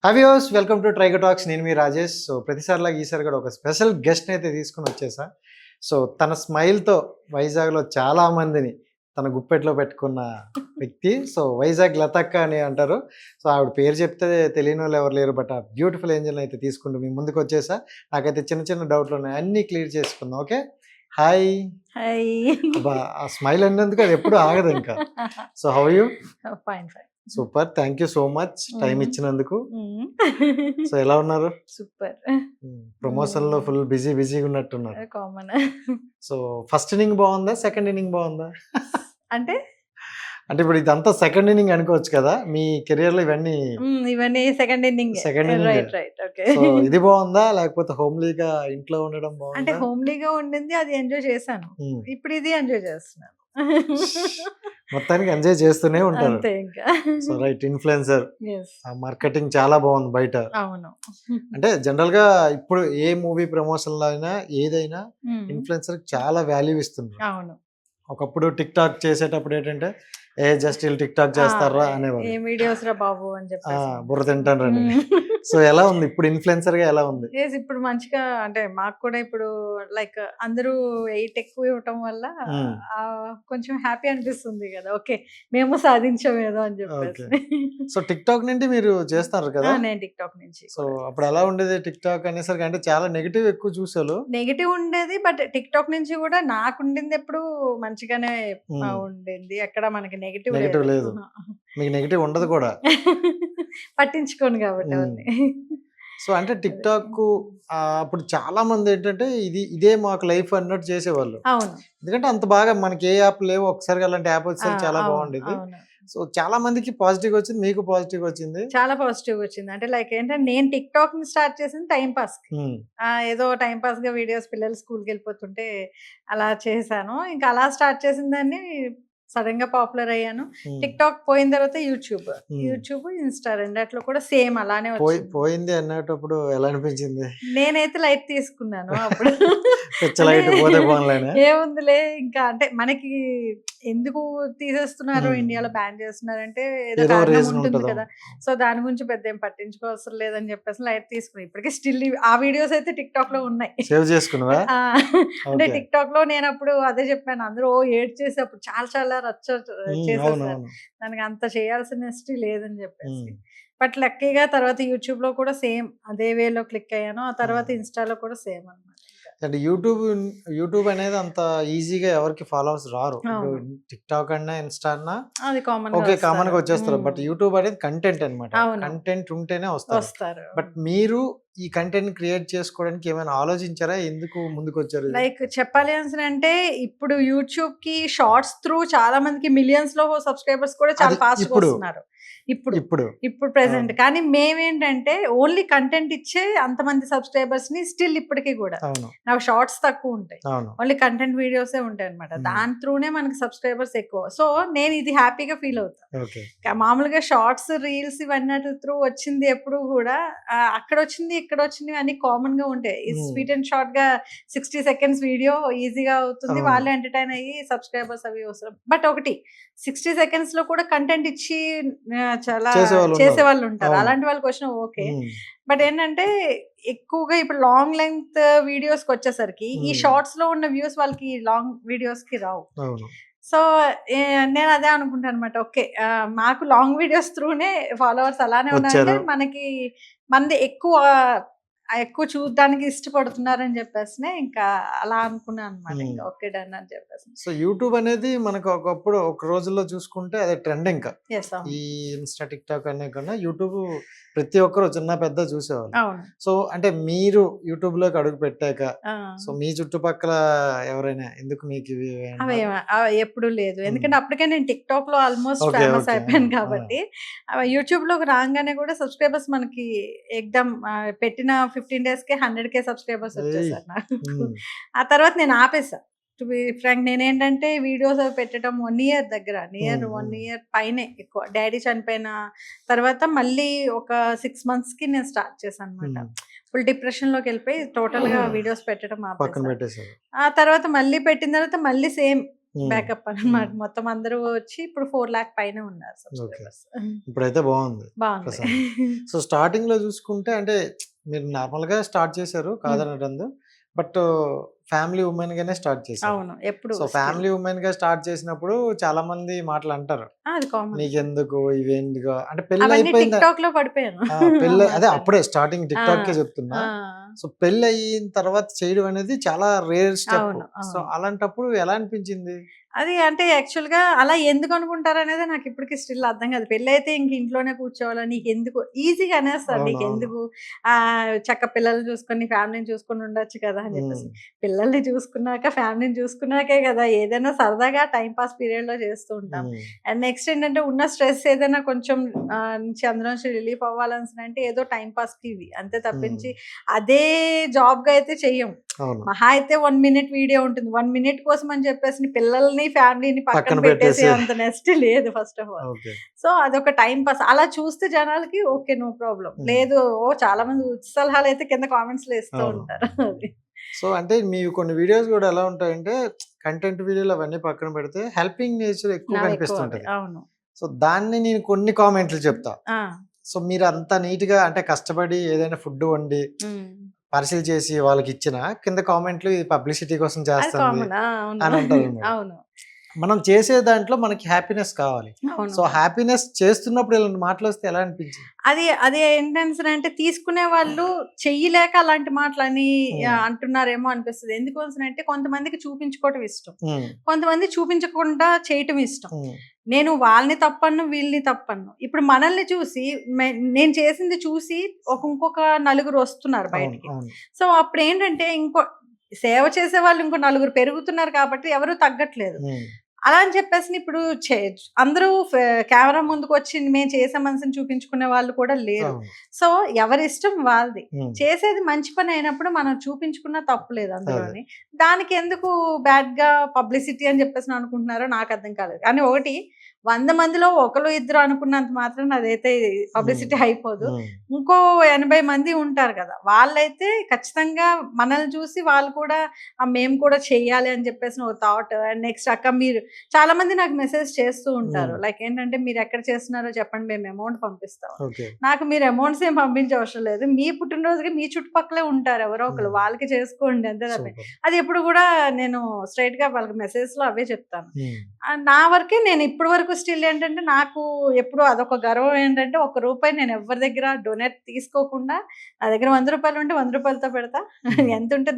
హవియోస్ welcome to ట్రైగో talks. నేను మీ Rajesh. So ప్రతిసారిలాగా ఈసారి కూడా ఒక స్పెషల్ గెస్ట్ని అయితే తీసుకుని వచ్చేసా. సో తన స్మైల్తో వైజాగ్లో చాలా మందిని తన గుప్పెట్లో పెట్టుకున్న వ్యక్తి. సో వైజాగ్ లతక్క అని అంటారు. సో ఆవిడ పేరు చెప్తే తెలియని వాళ్ళు ఎవరు లేరు. బట్ ఆ బ్యూటిఫుల్ ఏంజల్ని అయితే తీసుకుంటూ మీ ముందుకు వచ్చేసా. నాకైతే చిన్న చిన్న డౌట్లు ఉన్నాయి, అన్నీ క్లియర్ చేసుకుందాం. Okay, hi. హాయ్. అబ్బా, ఆ స్మైల్ అన్నందుకు అది ఎప్పుడు ఆగదు ఇంకా. So how you? Fine fine. Super, thank you so much time ఇచ్చినందుకు. సో ఎలా ఉన్నారు? సూపర్. ప్రమోషన్ లో ఫుల్ బిజీగా ఉన్నట్టున్నారు. కామన్. సో ఫస్ట్ ఇన్నింగ్ బాగుందా, సెకండ్ ఇన్నింగ్ బాగుందా? అంటే అంటే ఇప్పుడు ఇదంతా సెకండ్ ఇన్నింగ్ అనుకోవచ్చు కదా మీ కెరియర్ లో ఇవన్నీ? ఇవన్నీ second inning. Second inning. Right right. Okay. So ఇది బాగుందా లేకపోతే హోమ్లీగా ఇంట్లో ఉండడం అంటే బాగుందా? హోమ్లీగా ఉండింది, అది ఎంజాయ్ చేశాను. ఇప్పుడు ఇది ఎంజాయ్ చేస్తున్నాను. మొత్తానికి ఎంజాయ్ చేస్తూనే ఉంటారు. అంతే ఇంకా. So right, influencer Yes. Marketing చాలా బాగుంది బయట. అవును. అంటే జనరల్ గా ఇప్పుడు ఏ మూవీ ప్రమోషన్ లో అయినా ఏదైనా ఇన్ఫ్లుయెన్సర్ చాలా వాల్యూ ఇస్తున్నారు. అవును. ఒకప్పుడు టిక్ టాక్ చేసేటప్పుడు ఏంటంటే జస్ట్ వీళ్ళు టిక్ టాక్ చేస్తారా అనేవాళ్ళు. ఏం వీడియోస్ రా బాబు అని చెప్పేసి. బుర్ర తింటారండి. సో ఎలా ఉంది ఇప్పుడు ఇన్ఫ్లుయెన్సర్ గా, ఎలా ఉంది? Yes, ఇప్పుడు మంచిగా అంటే మాకు కూడా ఇప్పుడు లైక్ అందరూ వెయిట్ ఎక్కువ ఇవ్వటం వల్ల కొంచెం హ్యాపీ అనిపిస్తుంది కదా. ఓకే, మేము సాధించాం ఏదో అని చెప్పేసి. సో టిక్ టాక్ నుండి మీరు చేస్తారు కదా. నేను టిక్ టాక్ నుంచి. సో అప్పుడు ఎలా ఉండేది టిక్ టాక్ అనేసరికి? అంటే చాలా నెగిటివ్ ఎక్కువ చూసారు. నెగిటివ్ ఉండేది, బట్ టిక్ టాక్ నుంచి కూడా నాకు ఉండింది ఎప్పుడు మంచిగానే ఉండింది. ఎక్కడ మనకి నెగిటివ్ లేదు. మీకు నెగిటివ్ ఉండదు కూడా. పట్టించుకోను కాబట్టి అవన్నీ. సో అంటే టిక్ టాక్ అప్పుడు చాలా మంది ఏంటంటే ఇదే మాకు లైఫ్ అన్నట్టు చేసేవాళ్ళు. అవును. ఎందుకంటే అంత బాగా మనకి ఏ యాప్ లేవు, ఒకసారి అలాంటి యాప్ వచ్చేసరికి చాలా బాగుండేది. సో చాలా మందికి పాజిటివ్ వచ్చింది, మీకు పాజిటివ్ వచ్చింది. చాలా పాజిటివ్ వచ్చింది. అంటే లైక్ ఏంటంటే నేను టిక్ టాక్ ని స్టార్ట్ చేసింది టైం పాస్. ఏదో టైం పాస్ గా వీడియోస్, పిల్లలు స్కూల్కి వెళ్ళిపోతుంటే అలా చేశాను. ఇంకా అలా స్టార్ట్ చేసిన దాన్ని సడన్ గా పాపులర్ అయ్యాను. టిక్ టాక్ పోయిన తర్వాత యూట్యూబ్, ఇన్స్టా రెండిట్లో కూడా సేమ్ అలానే పోయింది అన్నప్పుడు ఎలా అనిపించింది? నేనైతే లైట్ తీసుకున్నాను అప్పుడు. ఏముందిలే ఇంకా, అంటే మనకి ఎందుకు తీసేస్తున్నారు, ఇండియాలో బ్యాన్ చేస్తున్నారు అంటే ఏదో కారణం ఉంటుంది కదా. సో దాని గురించి పెద్ద ఏం పట్టించుకోవసరం లేదని చెప్పేసి లైట్ తీసుకున్నాను. ఇప్పటికీ స్టిల్ ఆ వీడియోస్ అయితే టిక్ టాక్ లో ఉన్నాయి. అంటే టిక్ టాక్ లో నేను అప్పుడు అదే చెప్పాను, అందరూ ఏడ్ చేసి అప్పుడు చాలా రచ్చ చేసేసారు. దానికి అంత చేయాల్సిన హిస్టరీ లేదని చెప్పేసి. బట్ లక్కీగా తర్వాత యూట్యూబ్ లో కూడా సేమ్ అదే వేలో క్లిక్ అయ్యాను. ఆ తర్వాత ఇన్స్టాలో కూడా సేమ్ అన్నమాట. అంటే యూట్యూబ్ అనేది అంత ఈజీగా ఎవరికి ఫాలోవర్స్ రారు. టిక్ టాక్ అన్నా ఇన్స్టా అన్నా అది కామన్ గా వచ్చేస్తారు. బట్ యూట్యూబ్ అనేది కంటెంట్ అన్నమాట. కంటెంట్ ఉంటేనే వస్తారు. బట్ మీరు ఈ కంటెంట్ క్రియేట్ చేసుకోవడానికి ఏమైనా ఆలోచించారా? ఎందుకు ముందుకు వచ్చారు? లైక్ చెప్పాలి అంటే ఇప్పుడు యూట్యూబ్ కి షార్ట్స్ త్రూ చాలా మందికి మిలియన్స్ లో సబ్స్క్రైబర్స్ కూడా చాలా ఫాస్ట్ వస్తున్నారు ఇప్పుడు ప్రెసెంట్. కానీ మేమేంటంటే ఓన్లీ కంటెంట్ ఇచ్చే అంతమంది సబ్స్క్రైబర్స్ ని స్టిల్ ఇప్పటికీ కూడా నాకు షార్ట్స్ తక్కువ ఉంటాయి, ఓన్లీ కంటెంట్ వీడియోసే ఉంటాయి అనమాట. దాని త్రూనే మనకి సబ్స్క్రైబర్స్ ఎక్కువ. సో నేను ఇది హ్యాపీగా ఫీల్ అవుతాను. మామూలుగా షార్ట్స్, రీల్స్ ఇవన్నీ త్రూ వచ్చింది ఎప్పుడు కూడా అక్కడ వచ్చింది ఇక్కడ వచ్చింది అన్ని కామన్ గా ఉంటాయి. స్వీట్ అండ్ షార్ట్ గా 60 seconds వీడియో ఈజీగా అవుతుంది, వాళ్ళే ఎంటర్టైన్ అయ్యి సబ్స్క్రైబర్స్ అవి అవసరం. బట్ ఒకటి 60 seconds లో కూడా కంటెంట్ ఇచ్చి చాలా చేసే వాళ్ళు ఉంటారు. అలాంటి వాళ్ళకి వచ్చిన ఓకే. బట్ ఏంటంటే ఎక్కువగా ఇప్పుడు లాంగ్ లెంగ్త్ వీడియోస్ కి వచ్చేసరికి ఈ షార్ట్స్ లో ఉన్న వ్యూస్ వాళ్ళకి లాంగ్ వీడియోస్ కి రావు. సో నేను అదే అనుకుంటాను అనమాట. ఓకే, మాకు లాంగ్ వీడియోస్ త్రూనే ఫాలోవర్స్ అలానే ఉన్నారంటే మనకి మంది ఎక్కువ చూడడానికి ఇష్టపడుతున్నారని చెప్పేసి ఇంకా అలా అనుకున్నాను అనమాట. ఇంకా ఓకే డన్ అని చెప్పేసి. సో యూట్యూబ్ అనేది మనకు ఒకప్పుడు ఒక రోజుల్లో చూసుకుంటే అదే ట్రెండ్. ఇంకా ఈ ఇన్స్టా, టిక్ టాక్ అనే కన్నా యూట్యూబ్ ప్రతి ఒక్కరు చిన్న పెద్ద చూసేవాళ్ళు. సో అంటే మీరు యూట్యూబ్ లోకి అడుగు పెట్టాక సో మీ చుట్టుపక్కల ఎవరైనా ఎందుకు మీకు ఎప్పుడు లేదు, ఎందుకంటే అప్పటికే నేను టిక్ టాక్ లో ఆల్మోస్ట్ ఫేమస్ అయిపోయాను కాబట్టి. యూట్యూబ్ లోకి రాగానే కూడా సబ్స్క్రైబర్స్ మనకి ఎగ్దమ్ పెట్టిన 15 days కే 100K సబ్స్క్రైబర్స్ వచ్చేసారు నాకు. ఆ తర్వాత నేను ఆపేసా. టు బి ఫ్రాంక్, నేనేంటంటే వీడియోస్ అవి పెట్టడం 1 year దగ్గర, 1 year పైనే ఎక్కువ. డాడీ చనిపోయిన తర్వాత మళ్ళీ ఒక 6 months కి నేను స్టార్ట్ చేశాను అనమాట. ఫుల్ డిప్రెషన్ లోకి వెళ్ళిపోయి టోటల్ గా వీడియోస్ పెట్టడం ఆపేసాను. ఆ తర్వాత మళ్ళీ పెట్టిన తర్వాత మళ్ళీ సేమ్ బ్యాకప్ అన్నమాట. మొత్తం అందరూ వచ్చి ఇప్పుడు 4 lakh పైన ఉన్నారు సబ్స్క్రైబర్స్. ఇప్పుడైతే బాగుంది. బాగుంది. సో స్టార్టింగ్ లో చూసుకుంటే అంటే మీరు నార్మల్ గా స్టార్ట్ చేశారు కాదనడందు, బట్ ఫ్యామిలీ ఉమెన్ గానే స్టార్ట్ చేశారు. అవును, ఎప్పుడు సో ఫ్యామిలీ ఉమెన్ గా స్టార్ట్ చేసినప్పుడు చాలా మంది మాటలు అంటారు, అది కామన్. నీకెందుకు ఇవేందుకు అంటే పెళ్లి అవన్నీ అయిపోయిందా, టిక్టాక్ లో పడిపోయాను. పెళ్ళి అదే అప్పుడే స్టార్టింగ్ టిక్టాక్ కే చెప్తున్నా. ఆ. సో పెళ్లి అయిన తర్వాత చేయడం అనేది చాలా రేర్ స్టెప్. అవును, సో అవును. అలాంటప్పుడు ఎలా అనిపించింది? అది అంటే యాక్చువల్ గా అలా ఎందుకు అనుకుంటారు అనేది నాకు ఇప్పటికి స్టిల్ అర్థం కాదు. పెళ్ళి అయితే ఇంక ఇంట్లోనే కూర్చోవాలా, నీకెందుకు ఈజీగా అనేస్తారు, అవును, నీకెందుకు చక్క పిల్లల్ని చూసుకొని ఫ్యామిలీని చూసుకొని ఉండొచ్చు కదా అని చెప్పేసి. పిల్లల్ని చూసుకున్నాక ఫ్యామిలీని చూసుకున్నాకే కదా ఏదైనా సరదాగా టైం పాస్ పీరియడ్ లో చేస్తూ ఉంటాం. అండ్ నెక్స్ట్ ఏంటంటే ఉన్న స్ట్రెస్ ఏదైనా కొంచెం నుంచి అందులోంచి రిలీఫ్ అవ్వాలని అంటే ఏదో టైం పాస్ కి ఇవి అంతే తప్పించి అదే జాబ్ గా అయితే చెయ్యం. అవును. మహా అయితే 1 minute వీడియో ఉంటుంది. 1 minute కోసం అని చెప్పేసి పిల్లల్ని ఫ్యామిలీని పక్కన పక్కన పెట్టేసి పెట్టేసి. అంత నెక్స్ట్ లేదు first of all. Okay. So అదొక టైం పాస్. అలా చూస్తే జనాలకి ఓకే, నో ప్రాబ్లం. లేదు చాలా మంది ఉచిత సలహాలు అయితే కింద కామెంట్స్ లో ఇస్తూ అవును. ఉంటారు. అది సో అంటే మీ కొన్ని వీడియోస్ కూడా ఎలా ఉంటాయంటే కంటెంట్ వీడియోలు అవన్నీ పక్కన పెడితే హెల్పింగ్ నేచర్ ఎక్కువ నావి ఎక్కువ కనిపిస్తుంటది. అవును. సో దాన్ని నేను కొన్ని కామెంట్లు చెప్తా. ఆ, సో మీరు అంత నీట్ గా అంటే కష్టపడి ఏదైనా ఫుడ్ వండి ఉమ్. పార్సిల్ చేసి వాళ్ళకి ఇచ్చిన కింద కామెంట్లు ఇది పబ్లిసిటీ కోసం అది చేస్తుంది కామన్. అవును. అని అంటారు అన్నమాట. అవును, మనం చేసే దాంట్లో మనకి హ్యాపీనెస్ కావాలి. అవును. సో హ్యాపీనెస్ చేస్తున్నప్పుడు ఇలాంటి మాటలు వస్తే ఎలా అనిపించింది? అది అది ఏంటంటే అంటే తీసుకునే వాళ్ళు చెయ్యలేక అలాంటి మాటలని అంటున్నారేమో అనిపిస్తుంది. ఎందుకోసం అంటే కొంతమందికి చూపించుకోవటం ఇష్టం, కొంతమంది చూపించకుండా చేయటం ఇష్టం. నేను వాళ్ళని తప్పను, వీళ్ళని తప్పను. ఇప్పుడు మనల్ని చూసి నేను చేసింది చూసి ఇంకొక నలుగురు వస్తున్నారు బయటికి. సో అప్పుడు ఏంటంటే ఇంకో సేవ చేసే వాళ్ళు ఇంకో నలుగురు పెరుగుతున్నారు కాబట్టి ఎవరు తగ్గట్లేదు. అలా అని చెప్పేసి ఇప్పుడు అందరూ కెమెరా ముందుకు వచ్చి మేము చేసే మనసుని చూపించుకునే వాళ్ళు కూడా లేరు. సో ఎవరి ఇష్టం వాళ్ళది. చేసేది మంచి పని అయినప్పుడు మనం చూపించుకున్నా తప్పు లేదు అందులోని. దానికి ఎందుకు బ్యాడ్ గా పబ్లిసిటీ అని చెప్పేసి అనుకుంటున్నారో నాకు అర్థం కాలేదు. కానీ ఒకటి 100 మందిలో ఒకరు ఇద్దరు అనుకున్నంత మాత్రం అదైతే పబ్లిసిటీ అయిపోదు. ఇంకో 80 మంది ఉంటారు కదా, వాళ్ళైతే ఖచ్చితంగా మనల్ని చూసి వాళ్ళు కూడా మేము కూడా చెయ్యాలి అని చెప్పేసి ఒక థాట్. అండ్ నెక్స్ట్ అక్క మీరు చాలా మంది నాకు మెసేజ్ చేస్తూ ఉంటారు, లైక్ ఏంటంటే మీరు ఎక్కడ చేస్తున్నారో చెప్పండి, మేము అమౌంట్ పంపిస్తాం. నాకు మీరు అమౌంట్స్ ఏం పంపించే అవసరం లేదు, మీ పుట్టినరోజుకి మీ చుట్టుపక్కలే ఉంటారు ఎవరో ఒకరు, వాళ్ళకి చేసుకోండి అంతే తప్ప. అది ఎప్పుడు కూడా నేను స్ట్రైట్ గా వాళ్ళకి మెసేజ్ లో అవే చెప్తాను. నా వరకే నేను ఇప్పటి వరకు స్టిల్ ఏంటంటే నాకు ఎప్పుడు అదొక గర్వం ఏంటంటే ₹1 నేను ఎవరి దగ్గర డొనేట్ తీసుకోకుండా నా దగ్గర ₹100 ఉంటే ₹100తో పెడతా, ఎంత ఉంటే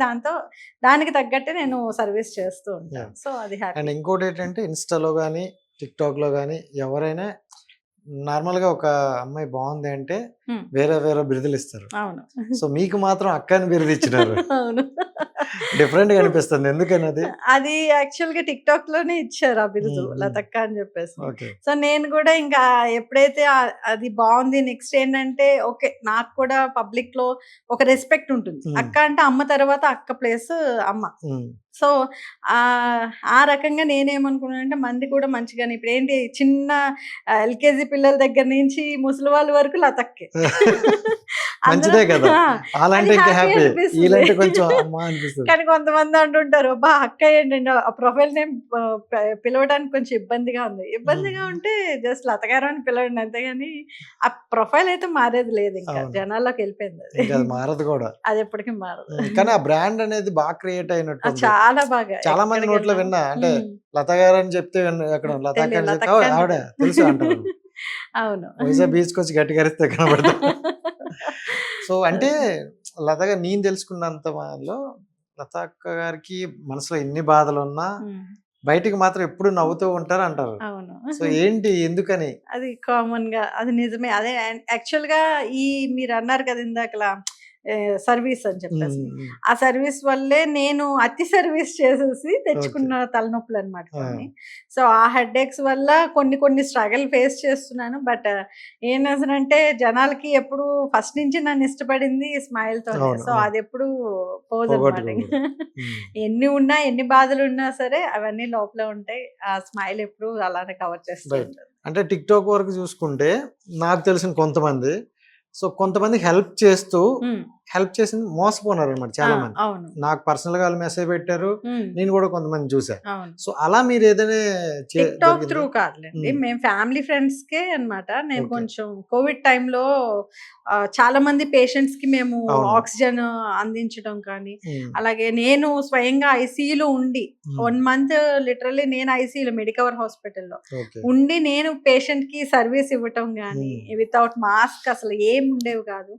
దానికి తగ్గట్టే నేను సర్వీస్ చేస్తూ ఉంటాను. సో అది హ్యాపీ. అండ్ ఇంకోటి ఏంటంటే ఇన్స్టాలో కానీ టిక్టాక్ లో కానీ ఎవరైనా నార్మల్ గా ఒక అమ్మాయి బాగుంది అంటే వేరే వేరే బిరుదులు ఇస్తారు. అవును. సో మీకు మాత్రం అక్క అని బిరుదు ఇచ్చినారు. అవును. డిఫరెంట్ గా అనిపిస్తుంది, ఎందుకని అది? అది యాక్చువల్ గా టిక్టాక్ లోనే ఇచ్చారు ఆ బిరుదు, లతక్క అని చెప్పేసి. సో నేను కూడా ఇంకా ఎప్పుడైతే అది బాగుంది, నెక్స్ట్ ఏంటంటే ఓకే నాకు కూడా పబ్లిక్ లో ఒక రెస్పెక్ట్ ఉంటుంది. అక్క అంటే అమ్మ తర్వాత అక్క ప్లేస్ అమ్మ. సో ఆ రకంగా నేనేమనుకున్నానంటే మంది కూడా మంచిగానే ఇప్పుడు ఏంటి చిన్న ఎల్కేజీ పిల్లల దగ్గర నుంచి ముసలి వాళ్ళ వరకు లతక్కే. మంచిదే కదా, అలాంటి ఇంకా హ్యాపీ, ఇలాంటి కొంచెం అమ్మ అనిపిస్తుంది. కానీ కొంతమంది అంటుంటారు అబ్బా అక్క ఏంటంటే ఆ ప్రొఫైల్ నేమ్ పిలవడానికి కొంచెం ఇబ్బందిగా ఉంది. ఇబ్బందిగా ఉంటే జస్ట్ లతగారు అని పిలవండి అంతేగాని ఆ ప్రొఫైల్ అయితే మారేది లేదు, ఇంకా జనాల్లోకి వెళ్ళిపోయింది. అది మారదు కూడా, అది ఎప్పటికీ మారదు. కానీ ఆ బ్రాండ్ అనేది బాగా క్రియేట్ అయినట్టు చాలా బాగా. చాలా మంది నోట్లో విన్నా, అంటే లత గారు అని చెప్తే అక్కడ లత ఆవిడ తెలుసు అంటారు. అవును, వైజాగ్ బీచ్ వచ్చి గట్టి గరిస్తే కనబడతా. సో అంటే లత గారు నేను తెలుసుకున్నంత లో లత అక్క గారికి మనసులో ఎన్ని బాధలు ఉన్నా బయటికి మాత్రం ఎప్పుడు నవ్వుతూ ఉంటారు అంటారు. అవును. సో ఏంటి ఎందుకని? అది కామన్ గా అది నిజమే. అదే యాక్చువల్ గా మీరు అన్నారు కదా ఇందాకలా సర్వీస్ అని చెప్పేసి, ఆ సర్వీస్ వల్లే నేను అతి సర్వీస్ చేసేసి తెచ్చుకున్న తలనొప్పులు అనమాట కొన్ని. సో ఆ హెడ్ ఏక్స్ వల్ల కొన్ని స్ట్రగల్ ఫేస్ చేస్తున్నాను. బట్ ఏంటంటే జనాలకి ఎప్పుడు ఫస్ట్ నుంచి నన్ను ఇష్టపడింది స్మైల్ తో. సో అది ఎప్పుడు పోదు అనమాట. ఎన్ని ఉన్నా ఎన్ని బాధలు ఉన్నా సరే అవన్నీ లోపల ఉంటాయి. ఆ స్మైల్ ఎప్పుడు అలానే కవర్ చేస్తూ ఉంటారు. అంటే టిక్ టాక్ వరకు చూసుకుంటే నాకు తెలిసిన కొంతమంది, సో కొంతమంది హెల్ప్ చేస్తూ హెల్ప్ చేసింది మోసపోయినారు అనమాట చాలా మంది. అవును. నాకు పర్సనల్ గా మెసేజ్ పెట్టారు, నేను కూడా కొంతమంది చూసా. అవును. సో అలా మీరు ఏదైనా టిక్టాక్ త్రూ కాదులేండి, మేము ఫ్యామిలీ ఫ్రెండ్స్ కే అన్నమాట. నేను Okay. కొంచెం కోవిడ్ టైంలో చాలా మంది పేషెంట్స్ కి మేము అవును. ఆక్సిజన్ అందించడం కానీ, అలాగే నేను స్వయంగా ఐసీయూలో ఉండి 1 మంత్ లిటరల్లీ నేను ఐసీయూలో మెడికవర్ హాస్పిటల్లో ఉండి నేను పేషెంట్ కి సర్వీస్ ఇవ్వటం కానీ, వితౌట్ మాస్క్ అసలు ఏం ఉండేవి కాదు.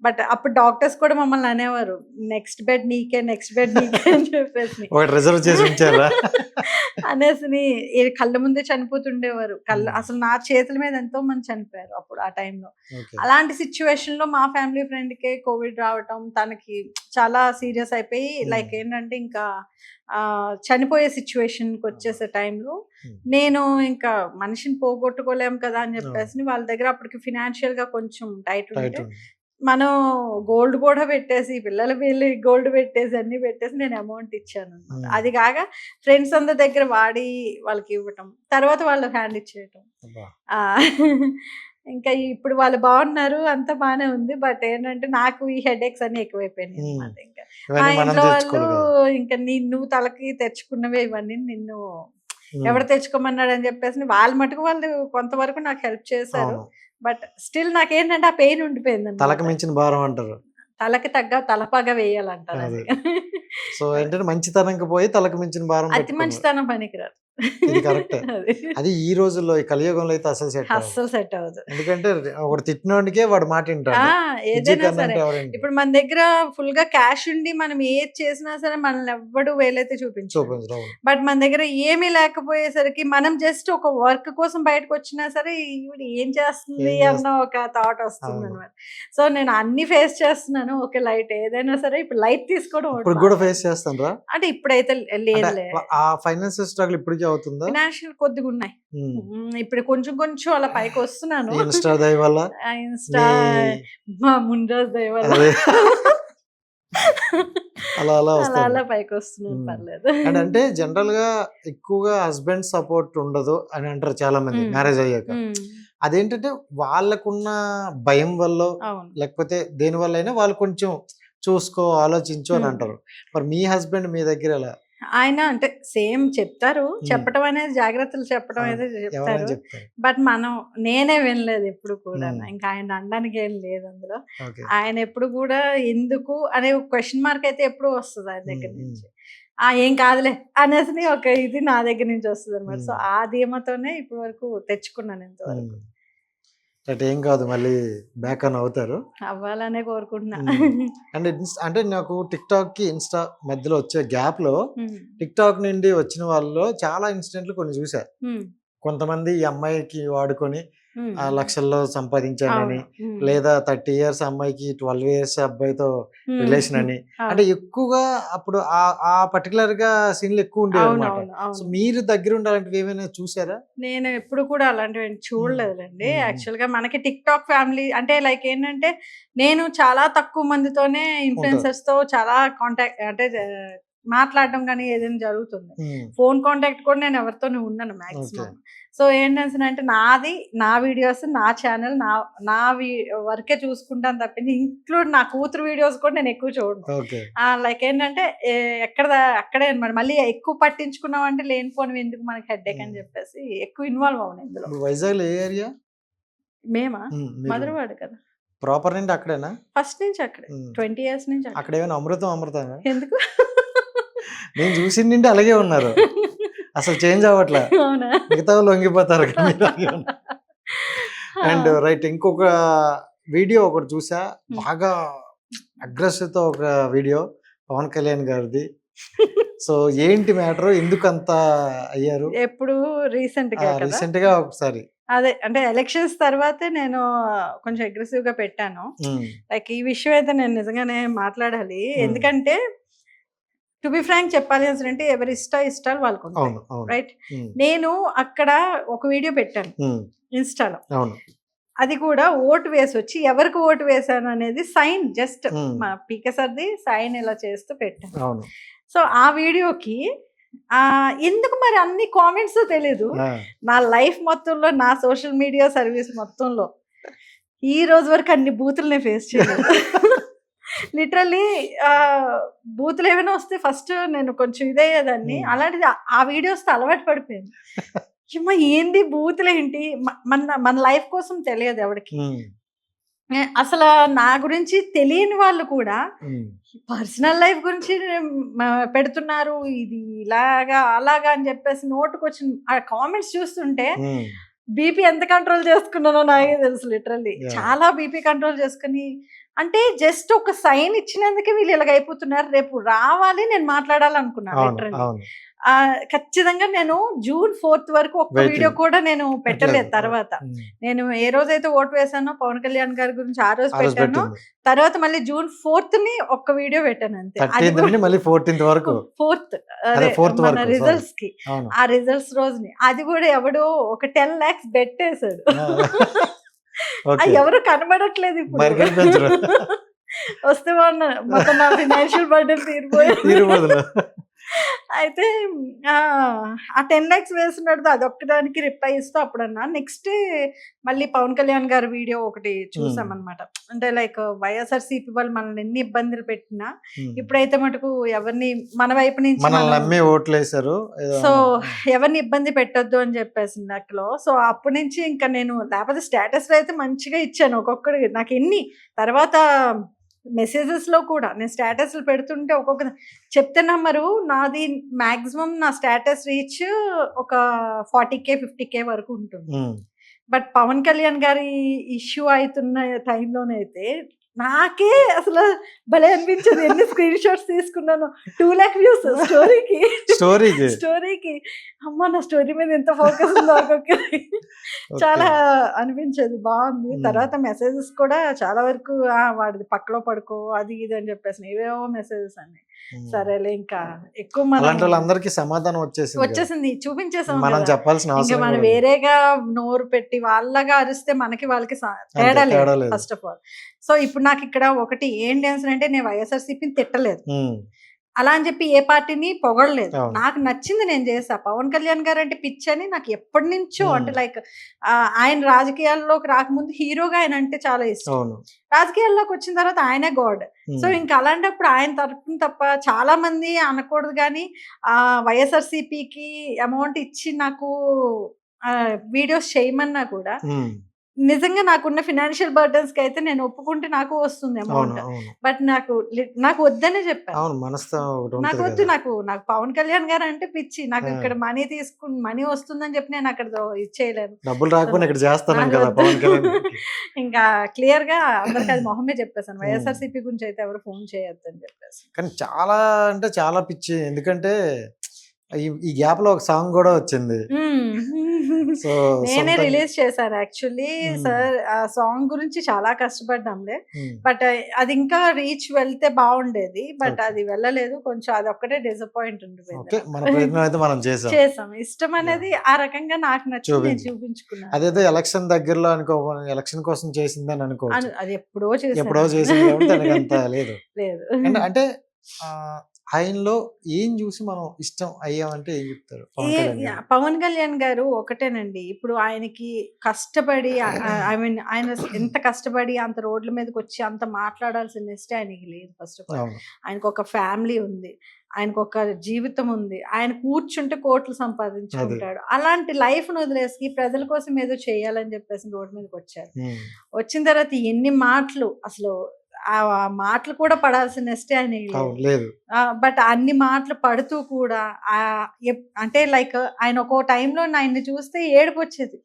బట్ అప్పుడు డాక్టర్స్ కూడా మమ్మల్ని అనేవారు, నెక్స్ట్ బెడ్ నీకే, నెక్స్ట్ బెడ్ నీకే అని చెప్పేసి రిజర్వ్ చేసి ఉంచారా అనేసి కళ్ళ ముందే చనిపోతుండేవారు. అసలు నా చేతుల మీద ఎంతో మంది చనిపోయారు అప్పుడు ఆ టైంలో. అలాంటి సిచ్యువేషన్ లో మా ఫ్యామిలీ ఫ్రెండ్ కే కోవిడ్ రావటం, తనకి చాలా సీరియస్ అయిపోయి లైక్ ఏంటంటే ఇంకా చనిపోయే సిచ్యువేషన్ కి వచ్చేసే టైంలో నేను ఇంకా మనిషిని పోగొట్టుకోలేం కదా అని చెప్పేసి వాళ్ళ దగ్గర అప్పటికి ఫినాన్షియల్ గా కొంచెం టైట్ ఉంటే మనం గోల్డ్ కూడా పెట్టేసి, పిల్లల పెళ్ళి గోల్డ్ పెట్టేసి అన్ని పెట్టేసి నేను అమౌంట్ ఇచ్చాను అనమాట. అది కాక ఫ్రెండ్స్ అందరి దగ్గర వాడి వాళ్ళకి ఇవ్వటం, తర్వాత వాళ్ళు హ్యాండ్ ఇచ్చేయటం. ఇంకా ఇప్పుడు వాళ్ళు బాగున్నారు, అంతా బాగానే ఉంది. బట్ ఏంటంటే నాకు ఈ హెడేక్స్ అన్ని ఎక్కువైపోయినాయి అనమాట. ఇంకా మా ఇంట్లో వాళ్ళు ఇంకా నువ్వు తలకి తెచ్చుకున్నవే ఇవన్నీ, నిన్ను ఎవరు తెచ్చుకోమన్నాడు అని చెప్పేసి వాళ్ళ మటుకు వాళ్ళు కొంతవరకు నాకు హెల్ప్ చేశారు. బట్ స్టిల్ నాకేంటంటే ఆ పెయిన్ ఉండిపోయింది. తలకు మించిన భారం అంటారు, తలకి తగ్గ తలపాగా వేయాలంటారు. సో ఏంటంటే మంచితనంకి పోయి తలకు మించిన భారం, అతి మంచితనం పనికిరాదు. ఇది కరెక్ట్. అది ఈ రోజుల్లో ఈ కలియుగంలో అయితే అసలు సెట్ అవ్వదు. ఎందుకంటే ఒకటి తిట్టినోడికే వాడు మాట వింటాడు. ఏదైనా సరే ఇప్పుడు మన దగ్గర ఫుల్ గా క్యాష్ ఉండి మనం ఏది చేసినా సరే మనల్ని ఎవ్వడు వేలైతే చూపించు. బట్ మన దగ్గర ఏమీ లేకపోయేసరికి మనం జస్ట్ ఒక వర్క్ కోసం బయటకు వచ్చినా సరే ఈవిడ ఏం చేస్తుంది అన్న ఒక థాట్ వస్తుంది అనమాట. సో నేను అన్ని ఫేస్ చేస్తున్నాను. ఓకే, లైట్ ఏదైనా సరే ఇప్పుడు లైట్ తీసుకోవడం ఇప్పుడు కూడా ఫేస్ చేస్తాను అంటే ఇప్పుడైతే లేదు. ఆ ఫైనాన్షియల్ స్ట్రగుల్ ఇప్పుడు అవుతుందా? ఫైనాన్షియల్ కొద్దిగా ఉన్నాయి. ఇప్పుడు కొంచెం కొంచెం అలా పైకి వస్తున్నాను. ఇన్స్టా దయ వల్ల, ఇన్స్టా మా ముండ్రాజ్ దయ వల్ల అలా పైకి వస్తున్నాను. పర్లేదు. అంటే జనరల్ గా ఎక్కువగా హస్బెండ్ సపోర్ట్ ఉండదు అని అంటారు చాలా మంది మ్యారేజ్ అయ్యాక. అదేంటంటే వాళ్ళకున్న భయం వల్ల లేకపోతే దేని వల్ల అయినా వాళ్ళు కొంచెం చూసుకో ఆలోచించు అని అంటారు. మరి మీ హస్బెండ్ మీ దగ్గర ఎలా? ఆయన అంటే సేమ్ చెప్తారు, చెప్పడం అనేది జాగ్రత్తలు చెప్పడం అనేది చెప్తారు. బట్ నేనే వినలేదు ఎప్పుడు కూడా. ఇంకా ఆయన అనడానికి ఏం లేదు అందులో. ఆయన ఎప్పుడు కూడా ఎందుకు అనే క్వశ్చన్ మార్క్ అయితే ఎప్పుడు వస్తుంది ఆయన దగ్గర నుంచి. ఏం కాదులే అనేసి ఒక ఇది నా దగ్గర నుంచి వస్తుంది అనమాట. సో ఆ ధీమతోనే ఇప్పటి వరకు తెచ్చుకున్నాను ఇంతవరకు. ఏం కాదు, మళ్ళీ బ్యాక్ అని అవుతారు, అవ్వాలనే కోరుకుంటున్నా. అంటే నాకు టిక్ టాక్ కి ఇన్స్టా మధ్యలో వచ్చే గ్యాప్ లో టిక్ టాక్ నుండి వచ్చిన వాళ్ళలో చాలా ఇన్సిడెంట్లు కొన్ని చూసా. కొంతమంది ఈ అమ్మాయికి వాడుకొని లక్షల్లో సంపాదించానని, లేదా 30 years అమ్మాయికి 12 years అబ్బాయితో రిలేషన్ అని, అంటే ఎక్కువగా అప్పుడు ఆ పర్టికులర్ గా సీన్లు ఎక్కువ ఉండేవి అనమాట. సో మీరు దగ్గర ఉండాలంటే ఏమైనా చూసారా? నేను ఎప్పుడు కూడా అలాంటివి చూడలేదండి. యాక్చువల్ గా మనకి టిక్ టాక్ ఫ్యామిలీ అంటే లైక్ ఏంటంటే నేను చాలా తక్కువ మందితోనే ఇన్ఫ్లుయెన్సర్స్ తో చాలా కాంటాక్ట్ అంటే మాట్లాడడం కానీ ఏదైనా జరుగుతుంది. ఫోన్ కాంటాక్ట్ కూడా నేను ఎవరితోనే ఉన్నాను మాక్సిమం. సో ఏంటంటే నా వీడియోస్, నా ఛానల్, నా వర్కే చూసుకుంటాను తప్పింది ఇంక్లూడ్ నా కూతురు వీడియోస్ కూడా నేను ఎక్కువ చూడను. లైక్ ఏంటంటే అక్కడే అనమాట. మళ్ళీ ఎక్కువ పట్టించుకున్నాం అంటే లేనిపోని ఎందుకు మనకి హెడ్ఏక్ అని చెప్పేసి ఎక్కువ ఇన్వాల్వ్ అవ్వను ఇందులో. వైజాగ్ ఏ ఏరియా? మేమా మధురవాడ కదా. ప్రాపర్ నుండి అక్కడేనా? ఫస్ట్ నుంచి అక్కడే, 20 years నుంచి. అక్కడ ఏమైనా అమృతం ఎందుకు? నేను చూసింది అలాగే ఉన్నారు, అసలు చేంజ్ అవ్వట్లే. మిగతా వాళ్ళు వంగిపోతారు. అండ్ రైట్, ఇంకొక వీడియో ఒకటి చూసా, బాగా అగ్రెసివ్ తో ఒక వీడియో పవన్ కళ్యాణ్ గారిది. సో ఏంటి మ్యాటర్, ఎందుకు అంత అయ్యారు? ఎప్పుడు రీసెంట్ గా ఒకసారి అదే అంటే ఎలక్షన్స్ తర్వాతే నేను కొంచెం అగ్రెసివ్ గా పెట్టాను. లైక్ ఈ విషయం అయితే నేను నిజంగానే మాట్లాడాలి. ఎందుకంటే టు బి ఫ్రాంక్ చెప్పాలి అంటే ఎవరి ఇష్టాలు వాళ్ళకు ఉంటాయి, రైట్? నేను అక్కడ ఒక వీడియో పెట్టాను ఇన్స్టాలో. అది కూడా ఓటు వేసి వచ్చి ఎవరికి ఓటు వేసాను అనేది సైన్, జస్ట్ మా పీకే సర్ది సైన్ ఇలా చేస్తూ పెట్టాను. సో ఆ వీడియోకి ఎందుకు మరి అన్ని కామెంట్స్ తెలీదు. నా లైఫ్ మొత్తంలో, నా సోషల్ మీడియా సర్వీస్ మొత్తంలో ఈ రోజు వరకు అన్ని బూతులు నేను ఫేస్ చేయలేదు. లిటరల్లీ బూతులు ఏమైనా వస్తే ఫస్ట్ నేను కొంచెం ఇదయ్యేదాన్ని. అలాంటిది ఆ వీడియోస్‌తో అలవాటు పడిపోయాను. అమ్మ ఏంది బూతులేంటి? మన లైఫ్ కోసం తెలియదు ఎవడికి. అసల నా గురించి తెలియని వాళ్ళు కూడా పర్సనల్ లైఫ్ గురించి పెడుతున్నారు. ఇది ఇలాగా, అలాగా అని చెప్పేసి నోటికొచ్చిన ఆ కామెంట్స్ చూస్తుంటే బీపీ ఎంత కంట్రోల్ చేసుకున్నానో నాకే తెలుసు లిటరల్లీ. చాలా బీపీ కంట్రోల్ చేసుకొని, అంటే జస్ట్ ఒక సైన్ ఇచ్చినందుకే వీళ్ళు ఇలాగ అయిపోతున్నారు. రేపు రావాలి, నేను మాట్లాడాలనుకున్నాను లిటరల్లీ. ఖచ్చితంగా నేను June 4th వరకు ఒక్క వీడియో కూడా నేను పెట్టలేదు. తర్వాత నేను ఏ రోజైతే ఓటు వేసానో పవన్ కళ్యాణ్ గారి గురించి ఆ రోజు పెట్టాను. తర్వాత మళ్ళీ June 4th ఒక్క వీడియో పెట్టాను అంతే. 14th వరకు 4th మన రిజల్ట్స్ కి, ఆ రిజల్ట్స్ రోజుని అది కూడా ఎవడో ఒక 10 lakhs బెట్టేశాడు. ఎవరు కనబడట్లేదు ఇప్పుడు. వస్తే మొత్తం నా ఫైనాన్షియల్ బర్డెన్ తీరిపోయాయి. అయితే ఆ 10 lakhs వేసినట్టు అదొక్కదానికి రిప్లై ఇస్తూ అప్పుడన్నా నెక్స్ట్ మళ్ళీ పవన్ కళ్యాణ్ గారి వీడియో ఒకటి చూసామన్నమాట. అంటే లైక్ వైఎస్ఆర్సీపీ వాళ్ళు మనల్ని ఎన్ని ఇబ్బందులు పెట్టినా ఇప్పుడైతే మటుకు ఎవరిని మన వైపు నుంచి ఓట్లేసారు, సో ఎవరిని ఇబ్బంది పెట్టొద్దు అని చెప్పేసి నాకులో. సో అప్పటి నుంచి ఇంకా నేను లేకపోతే స్టేటస్ అయితే మంచిగా ఇచ్చాను ఒక్కొక్కటి. నాకు ఎన్ని తర్వాత మెసేజెస్ లో కూడా నేను స్టేటస్లు పెడుతుంటే ఒక్కొక్క చెప్తే నమ్మరు, నాది మాక్సిమం నా స్టేటస్ రీచ్ ఒక 40K 50K వరకు ఉంటుంది. బట్ పవన్ కళ్యాణ్ గారి ఇష్యూ అవుతున్న టైంలోనైతే నాకే అసలు భలే అనిపించదు. ఎన్ని స్క్రీన్ షాట్స్ తీసుకున్నాను. 2 lakh వ్యూస్ స్టోరీకి. అమ్మ నా స్టోరీ మీద ఎంత ఫోకస్ ఉందో ఒక్కొక్కరికి చాలా అనిపించేది. బాగుంది. తర్వాత మెసేజెస్ కూడా చాలా వరకు వాడిది పక్కలో పడుకో అది ఇది అని చెప్పేసి ఏవేవో మెసేజెస్ అన్ని. సరేలే ఇంకా ఎక్కువ అందరికి సమాధానం వచ్చేసింది, చూపించేసాం. ఇంకా మనం వేరేగా నోరు పెట్టి వాళ్ళగా అరిస్తే మనకి వాళ్ళకి తేడా లేదు ఫస్ట్ ఆఫ్ ఆల్. సో ఇప్పుడు నాకు ఇక్కడ ఒకటి ఏం డాన్స్ అంటే నేను వైఎస్ఆర్సీపీని తిట్టలేదు, అలా అని చెప్పి ఏ పార్టీని పొగడలేదు. నాకు నచ్చింది నేను చేసా. పవన్ కళ్యాణ్ గారు అంటే పిచ్చని నాకు ఎప్పటి నుంచో, అంటే లైక్ ఆయన రాజకీయాల్లోకి రాకముందు హీరోగా ఆయన అంటే చాలా ఇష్టం. రాజకీయాల్లోకి వచ్చిన తర్వాత ఆయనే గాడ్. సో ఇంకా అలాంటప్పుడు ఆయన తరపున తప్ప చాలా మంది అనకూడదు. కానీ వైఎస్ఆర్సీపీకి అమౌంట్ ఇచ్చి నాకు వీడియోస్ చేయమన్నా కూడా నిజంగా నాకున్న ఫినాన్షియల్ బర్డన్స్ కి అయితే నేను ఒప్పుకుంటే నాకు వస్తుంది అమౌంట్. బట్ నాకు వద్దనే చెప్పాను. నాకు వద్దు, నాకు పవన్ కళ్యాణ్ గారు అంటే పిచ్చి. నాకు ఇక్కడ మనీ వస్తుందని చెప్పి నేను అక్కడ ఇచ్చేయలేను. ఇంకా క్లియర్ గా అందరికి అది మొహమే చెప్పేసాను. వైఎస్ఆర్సీపీ గురించి అయితే ఎవరు ఫోన్ చేయొద్దు అని చెప్పేసి. కానీ చాలా అంటే చాలా పిచ్చి. ఎందుకంటే ఈ గ్యాప్ లో ఒక సాంగ్ కూడా వచ్చింది, నేనే రిలీజ్ చేశాను యాక్చువల్లీ. సార్ ఆ సాంగ్ గురించి చాలా కష్టపడ్డాంలే, బట్ అది ఇంకా రీచ్ వెళ్తే బాగుండేది. బట్ అది వెళ్ళలేదు కొంచెం, అది ఒక్కటే డిసప్పాయింట్ ఉండిపోయింది. చేసాం. ఇష్టం అనేది ఆ రకంగా నాకు నచ్చింది, నేను చూపించుకున్నాను. అదేదో ఎలక్షన్ దగ్గరలో అనుకో, ఎలక్షన్ కోసం చేసిందని అనుకో, అది ఎప్పుడో చేసింది లేదు. అంటే ఆయనలో ఏం చూసి మనం ఇష్టం అయ్యామంటే ఏం చెప్తారు? పవన్ కళ్యాణ్ గారు ఒకటేనండి, ఇప్పుడు ఆయనకి కష్టపడి ఐ మీన్ ఆయన ఎంత కష్టపడి అంత రోడ్ల మీదకి వచ్చి అంత మాట్లాడాల్సిన ఇష్టం ఆయనకి లేదు. ఫస్ట్ ఆఫ్ ఆల్ ఆయనకు ఒక ఫ్యామిలీ ఉంది, ఆయనకు ఒక జీవితం ఉంది. ఆయన కూర్చుంటే కోట్లు సంపాదించుకుంటాడు. అలాంటి లైఫ్ ను వదిలేసి ప్రజల కోసం ఏదో చేయాలని చెప్పేసి రోడ్డు మీదకి వచ్చారు. వచ్చిన తర్వాత ఎన్ని మాటలు, అసలు ఆ మాటలు కూడా పడాల్సిన నెక్స్ట్ ఆయన లేదు. బట్ అన్ని మాటలు పడుతూ కూడా అంటే లైక్ ఆయన ఒక్కో టైంలో ఆయన్ని చూస్తే ఏడుపు వచ్చేది.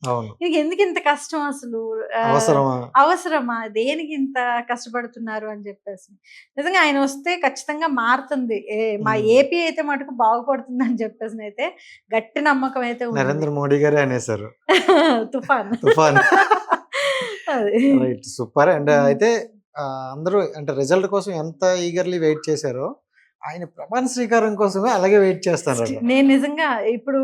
ఎందుకు ఇంత కష్టం, అసలు అవసరమా, దేనికి ఇంత కష్టపడుతున్నారు అని చెప్పేసి. నిజంగా ఆయన వస్తే ఖచ్చితంగా మారుతుంది, మా ఏపీ అయితే మటుకు బాగుపడుతుంది అని చెప్పేసి అయితే గట్టి నమ్మకం అయితే ఉంది. నరేంద్ర మోడీ గారే అనేసారు తుఫాన్. సూపర్. అండ్ అయితే అందరూ అంటే రిజల్ట్ కోసం ఎంత ఈగర్లీ వెయిట్ చేశారో, ఆయన ప్రమాణ స్వీకారం కోసమే అలాగే వెయిట్ చేస్తారు. నేను నిజంగా ఇప్పుడు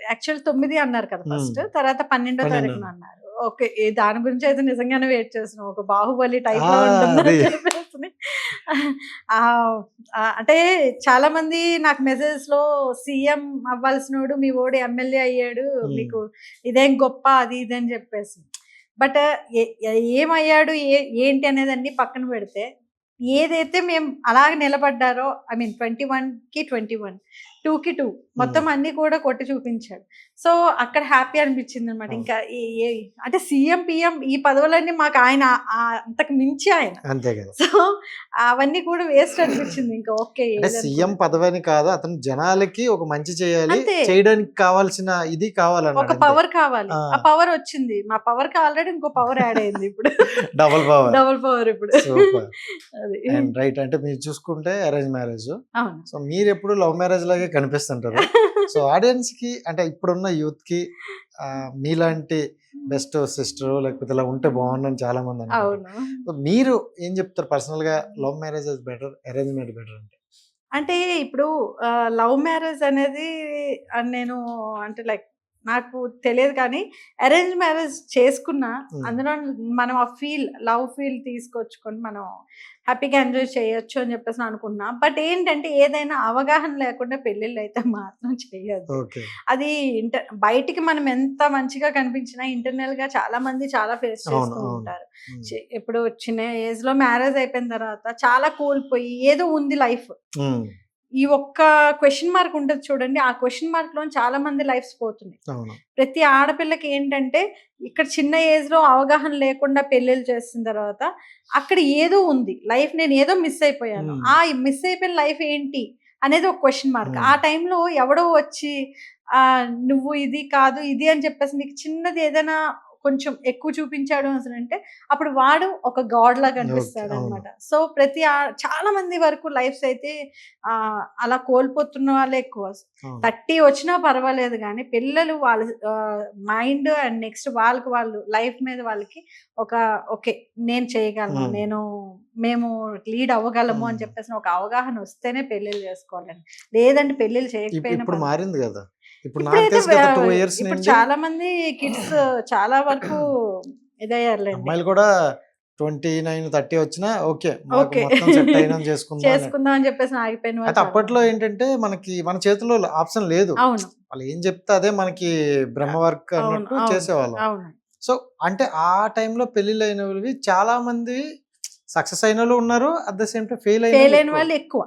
యాక్చువల్ 9 అన్నారు కదా ఫస్ట్, తర్వాత 12వ తారీఖున అన్నారు. ఓకే, దాని గురించి అయితే నిజంగానే వెయిట్ చేస్తున్నాం, ఒక బాహుబలి టైప్ లో ఉంటుంది చెప్పేసి. అంటే చాలా మంది నాకు మెసేజెస్ లో సీఎం అవ్వాల్సినోడు మీ ఓడి ఎమ్మెల్యే అయ్యాడు, మీకు ఇదేం గొప్ప అది ఇది అని చెప్పేసి. బట్ ఏమయ్యాడు ఏంటి అనేది అన్ని పక్కన పెడితే ఏదైతే మేము అలాగ నిలబడ్డారో, ఐ మీన్ 21కి 21, 2కి 2 మొత్తం అన్ని కూడా కొట్టి చూపించాడు. సో అక్కడ హ్యాపీ అనిపించింది అనమాట. ఇంకా అంటే సీఎం పిఎం ఈ పదవులన్నీ మాకు ఆయన అంతకు మించి ఆయన, అంతే కదా. సో అవన్నీ కూడా వేస్ట్ అనిపించింది. ఇంకా ఓకే, సీఎం పదవి అని కాదు, అతను జనాలకి ఒక మంచి చేయాలి, చేయడానికి కావాల్సిన ఇది కావాలన్నమాట, ఒక పవర్ కావాలి. ఆ పవర్ వచ్చింది. మా పవర్ కి ఆల్రెడీ ఇంకో పవర్ యాడ్ అయింది ఇప్పుడు, డబుల్ పవర్ ఇప్పుడు. రైట్. అంటే మీరు చూసుకుంటే అరేంజ్ మ్యారేజ్, సో మీరు ఎప్పుడు లవ్ మ్యారేజ్ లాగే కనిపిస్తుంటారు. సో ఆడియన్స్ కి, అంటే ఇప్పుడున్న యూత్ కి మీలాంటి బెస్ట్ సిస్టర్ లేకపోతే ఇలా ఉంటే బాగుండని చాలా మంది అంటారు. సో మీరు ఏం చెప్తారు పర్సనల్ గా, love marriage better, arrange marriage better అంటే? అంటే ఇప్పుడు లవ్ మ్యారేజ్ అనేది నేను అంటే లైక్ నాకు తెలియదు, కానీ అరేంజ్ మ్యారేజ్ చేసుకున్నా అందులో మనం ఆ లవ్ ఫీల్ తీసుకొచ్చుకొని మనం హ్యాపీగా ఎంజాయ్ చేయొచ్చు అని చెప్పేసి అనుకున్నా. బట్ ఏంటంటే ఏదైనా అవగాహన లేకుండా పెళ్ళిళ్ళు అయితే మాత్రం చేయొద్దు. అది బయటికి మనం ఎంత మంచిగా కనిపించినా ఇంటర్నల్ గా చాలా మంది చాలా ఫేస్ చేస్తూ ఉంటారు. ఇప్పుడు చిన్న ఏజ్ లో మ్యారేజ్ అయిపోయిన తర్వాత చాలా కోల్పోయి ఏదో ఉంది లైఫ్, ఈ ఒక్క క్వశ్చన్ మార్క్ ఉంటుంది చూడండి, ఆ క్వశ్చన్ మార్క్ లో చాలా మంది లైఫ్స్ పోతున్నాయి. ప్రతి ఆడపిల్లకి ఏంటంటే ఇక్కడ చిన్న ఏజ్ లో అవగాహన లేకుండా పెళ్ళిళ్ళు చేసిన తర్వాత అక్కడ ఏదో ఉంది లైఫ్, నేను ఏదో మిస్ అయిపోయాను, ఆ మిస్ అయిపోయిన లైఫ్ ఏంటి అనేది ఒక క్వశ్చన్ మార్క్. ఆ టైంలో ఎవడో వచ్చి నువ్వు ఇది కాదు ఇది అని చెప్పేసి నీకు చిన్నది ఏదైనా కొంచెం ఎక్కువ చూపించాడు అసలు అంటే అప్పుడు వాడు ఒక గాడ్ లాగా కనిపిస్తాడు అనమాట. సో చాలా మంది వరకు లైఫ్స్ అయితే అలా కోల్పోతున్న వాళ్ళే ఎక్కువ. 30 వచ్చినా పర్వాలేదు, కానీ పిల్లలు వాళ్ళ మైండ్ అండ్ నెక్స్ట్ వాళ్ళు లైఫ్ మీద వాళ్ళకి ఓకే నేను చేయగలను, మేము లీడ్ అవ్వగలము అని చెప్పేసి ఒక అవగాహన వస్తేనే పెళ్ళిళ్ళు చేసుకోవాలని, లేదంటే పెళ్ళిళ్ళు చేయకపోయినా మారింది కదా. ఇప్పుడు చాలా మంది కిడ్స్ చాలా వరకు ఇదయ్యారులేండి. అమ్మాయిలు కూడా 29, 30 వచ్చినా ఓకే చేసుకుందాం అని చెప్పేసి ఆగిపోయిన వాళ్ళు. అప్పట్లో ఏంటంటే మన చేతిలో ఆప్షన్ లేదు, వాళ్ళు ఏం చెప్తే అదే మనకి బ్రహ్మ వర్క్ అన్నట్టు చేసేవాళ్ళం. సో అంటే ఆ టైంలో పెళ్లిళ్ళు అయిన వాళ్ళవి చాలా మంది సక్సెస్ అయిన వాళ్ళు ఉన్నారు, at the same time fail అయిన వాళ్ళు ఎక్కువ.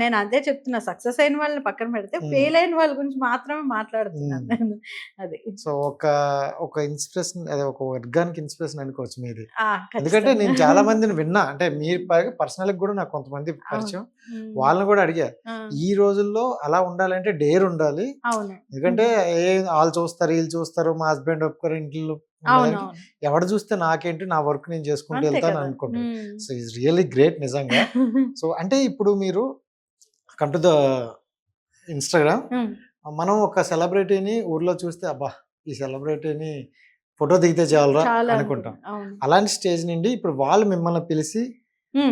నేను అదే చెప్తున్నా, సక్సెస్ అయిన వాళ్ళని పక్కన పెడితే ఫెయిల్ అయిన వాళ్ళ గురించి మాత్రమే మాట్లాడుతున్నాను నేను. అది సో ఒక ఇన్స్పిరేషన్, అదే ఒక వర్గానికి ఇన్స్పిరేషన్ అనుకోవచ్చు మీది. ఎందుకంటే నేను చాలా మందిని విన్నా, అంటే మీరు పర్సనల్ కూడా నాకు కొంతమంది పరిచయం, వాళ్ళని కూడా అడిగా ఈ రోజుల్లో అలా ఉండాలంటే డేర్ ఉండాలి. ఎందుకంటే వాళ్ళు చూస్తారు వీళ్ళు చూస్తారు, మా హస్బెండ్ ఒప్పుకోరు, ఇంట్లో ఎవడు చూస్తే నాకేంటి, నా వర్క్ నేను చేసుకుంటూ వెళ్తాను అనుకుంటాను. సో ఇట్స్ రియల్లీ గ్రేట్ నిజంగా. సో అంటే ఇప్పుడు మీరు కమ్ టు ద ఇన్స్టాగ్రామ్, మనం ఒక సెలబ్రిటీని ఊర్లో చూస్తే అబ్బా ఈ సెలబ్రిటీని ఫోటో దిగితే చాలరా అనుకుంటాం. అలాంటి స్టేజ్ నుండి ఇప్పుడు వాళ్ళు మిమ్మల్ని పిలిచి